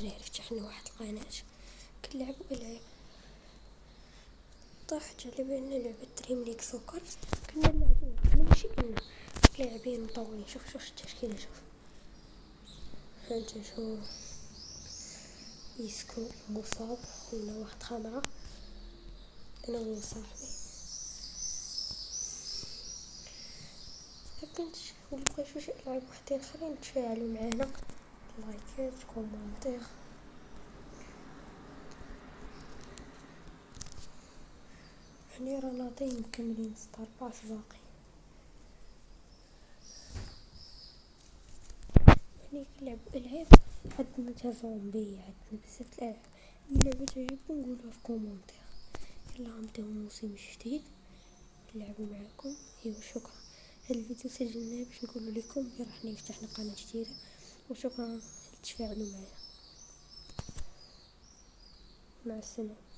الدراري فتحنا واحد القناة كنلعبوا ألعاب. طاحت على بالنا لعبة دريم ليك سكر، كنا نلعبوها كنا ماشي كنا لاعبين مطولين. شوف التشكيلة، شوف هانت، شوف يسكو مصاب ولا واحد خمرة، انا وصاحبي هكنتش ولا بغيت شي العاب وحدين اخرين تفاعلوا معنا، لايكات كومونتير. حنا رانا طايم مكملين ستار باس باقي، حنا كنلعبوا العاب عندنا تا زومبي، عندنا بزاف الالعاب. اللعبه تعجبكم نقولوها في كومونتير. يلا غنبداو موسم جديد نلعبوا معكم. ايوا شكرا، هاد الفيديو سجلناه باش نقول لكم بلي راح نفتح قناه جديده، وشكرا تفاعلوا معنا. مع السلامه.